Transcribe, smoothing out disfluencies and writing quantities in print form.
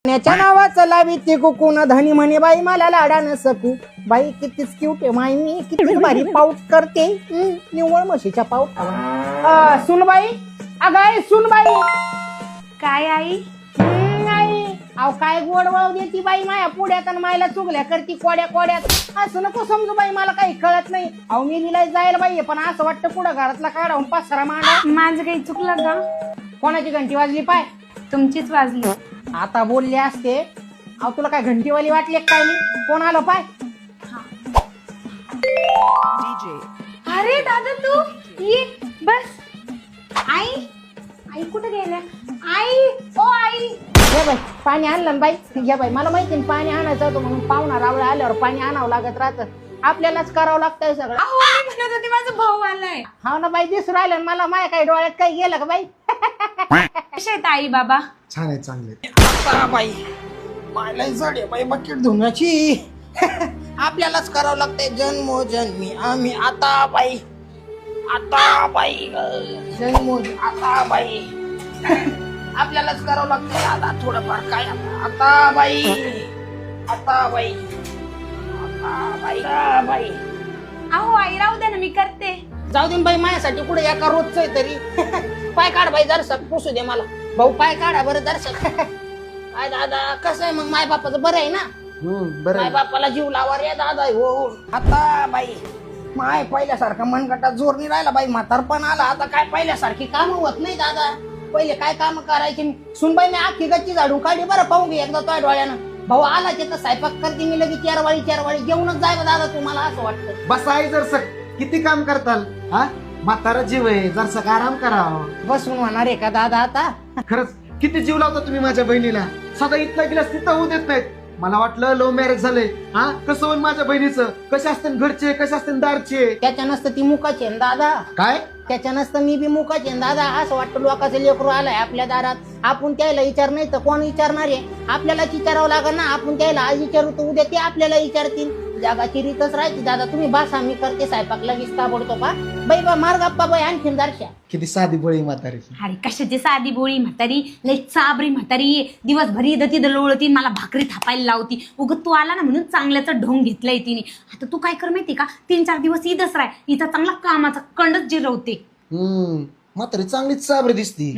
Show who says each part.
Speaker 1: त्याच्या नावाचं लावी ती कुकून धनी म्हणे बाई मला लाडा न सकू बाई कितीच क्यूट आहे माई मी किती भारी पाऊट करते निव्वळ म्हशीच्या पाऊट सुनबाई अगाय सुनबाई
Speaker 2: काय आई
Speaker 1: नाही अहो काय गोड वळव देती बाई माया पुढ्यात आणि मायला चुगल्या करती कोड्या कोड्यात असं नको समजू बाई मला काही कळत नाही अहो मी लिहिला जायला बाई पण असं वाटतं पुढं घरातला काढावून पसरा मांडा
Speaker 2: माझं काही चुकलं का?
Speaker 1: कोणाची घंटी वाजली पाय
Speaker 2: तुमचीच वाजली.
Speaker 1: आता बोलले असते अहो तुला काय घंटीवाली वाटली काय मी कोण आलं पाय
Speaker 2: अरे दादा तू ये बस. आई आई कुठे गेल्या? आई ओ आई
Speaker 1: घ्या बाई पाणी आणलं ना बाई घ्या बाई मला माहिती ना पाणी आणायचं होतं म्हणून पाहुणा रावळा आल्यावर पाणी आणावं लागत राहतं आपल्यालाच करावं लागतंय सगळं.
Speaker 2: अहो मी म्हणत होते माझा भाऊ आलाय.
Speaker 1: हा ना बाई दिसू राहिलं मला माझ्या काही डोळ्यात काही गेलं का बाई
Speaker 2: कसे आहेत आई बाबा?
Speaker 3: छान आहे चांगले.
Speaker 1: आता बाई मला जड आहे बाई बकेट धुण्याची आपल्यालाच करावं लागतंय जन्मोजन्मी आम्ही आता बाई जन्मोजन्मी आता बाई आपल्यालाच करावं लागतंय आता थोडंफार काय आता बाई आता बाई आता बाई
Speaker 2: अहो आई राहू दे ना मी करते.
Speaker 1: जाऊ दे बाई माझ्यासाठी कुठे एका रोजच आहे तरी पाय काढ बाई जरसक पुसू दे मला भाऊ पाय काढा बरं जरसक काय दादा कसं आहे मग माय बापाचं बरं आहे ना
Speaker 3: बरं
Speaker 1: माय बापाला जीव लावा रे दादा हो आता बाई माय पहिल्यासारखा मनगटात जोर नाही राहिला बाई म्हातारपण आला आता काय पहिल्यासारखी काम होत नाही दादा पहिले काय काम करायचे सुनबाई मी आखी गच्ची झाडून काढली बरं पाहून घे एकदा तो डोळ्यानं भाऊ आला तिथं स्वयंपाक करते मी लगेच चार वाळी जेवणच जाय दादा तुम्हाला असं वाटतं
Speaker 3: बस आहे जरसक किती काम करताल हा म्हातारा जीव आहे जरसक आराम करावा.
Speaker 1: बसून होणार आहे का दादा आता
Speaker 3: खरंच किती जीव लावता तुम्ही माझ्या बहिणीला सदा इथला गिलास तिथं होऊ देत नाहीत. मला वाटलं लव्ह मॅरेज झालंय हा कसं होईल माझ्या बहिणीचं कसे असते घरचे कसे असते दारचे
Speaker 1: त्याच्या नसतं ती मुकाची आहे ना दादा
Speaker 3: काय
Speaker 1: त्याच्या नसतं मी बी मुकाची आहे ना दादा असं वाटतं लोकांचं लेकरू आलाय आपल्या दारात आपण त्याला विचार नाही तर कोण विचारणार आहे आपल्यालाच विचारावं लागेल ना आपण त्याला आज विचारू तर उद्या ते आपल्याला विचारतील जगाची रीतच राहायची दादा तुम्ही बसा मी करते स्वयंपाक लगेच का बोलतो का बाई बा मार गप्पा बाई आणखीन दर्शा
Speaker 3: किती साधी बळी म्हातारी.
Speaker 2: अरे कशाची साधी बोळी म्हातारी लय चाबरी म्हातारी दिवसभर इथं लोळती मला भाकरी थापायला लावती उगत तू आला ना म्हणून चांगल्याचं ढोंग घेतलंय तिने. आता तू काय कर माहिती का 3-4 दिवस इथंच राह इथं चांगला कामाचा कंडच जिरवते.
Speaker 3: म्हातारी चांगलीच साबरी दिसती.